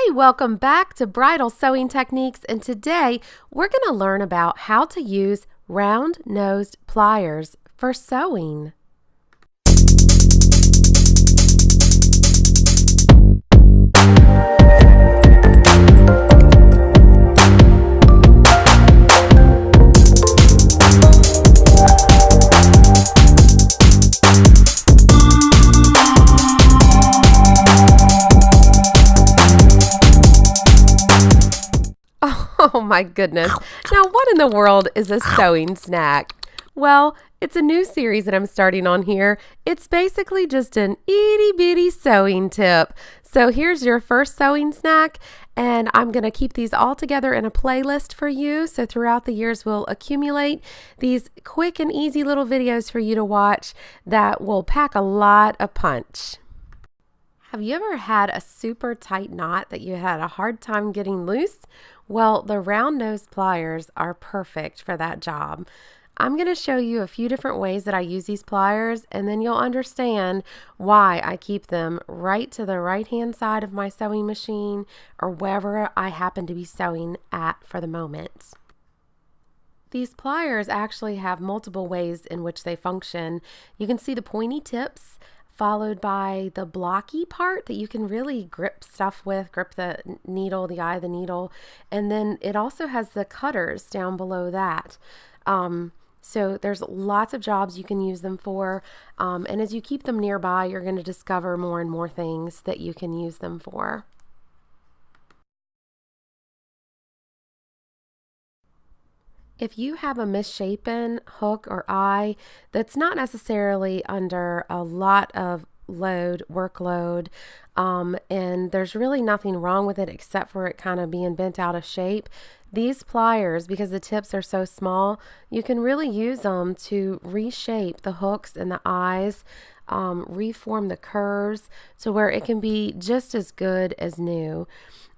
Hey, welcome back to Bridal Sewing Techniques, and today we're going to learn about how to use round-nosed pliers for sewing. Oh my goodness. Now, what in the world is a sewing snack? Well, it's a new series that I'm starting on here. It's basically just an itty bitty sewing tip. So here's your first sewing snack, and I'm going to keep these all together in a playlist for you. So throughout the years, we'll accumulate these quick and easy little videos for you to watch that will pack a lot of punch. Have you ever had a super tight knot that you had a hard time getting loose? Well, the round nose pliers are perfect for that job. I'm going to show you a few different ways that I use these pliers, and then you'll understand why I keep them right to the right hand side of my sewing machine or wherever I happen to be sewing at for the moment. These pliers actually have multiple ways in which they function. You can see the pointy tips, followed by the blocky part that you can really grip stuff with, grip the needle, the eye of the needle, and then it also has the cutters down below that. So there's lots of jobs you can use them for, and as you keep them nearby, you're going to discover more and more things that you can use them for. If you have a misshapen hook or eye that's not necessarily under a lot of workload, and there's really nothing wrong with it except for it kind of being bent out of shape, these pliers, because the tips are so small, you can really use them to reshape the hooks and the eyes, reform the curves to where it can be just as good as new.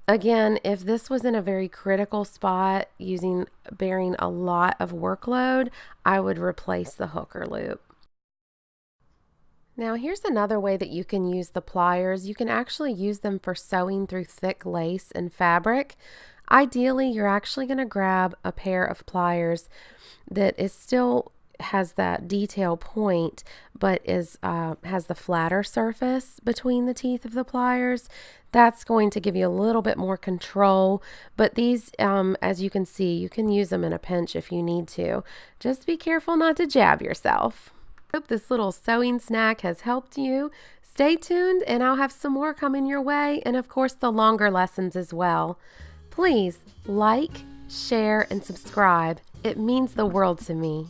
Again, if this was in a very critical spot bearing a lot of workload, I would replace the hook or loop. Now here's another way that you can use the pliers. You can actually use them for sewing through thick lace and fabric. Ideally, you're actually going to grab a pair of pliers that still has that detail point, but has the flatter surface between the teeth of the pliers. That's going to give you a little bit more control, but these, as you can see, you can use them in a pinch if you need to. Just be careful not to jab yourself. Hope this little sewing snack has helped you. Stay tuned, and I'll have some more coming your way, and of course the longer lessons as well. Please like, share, and subscribe. It means the world to me.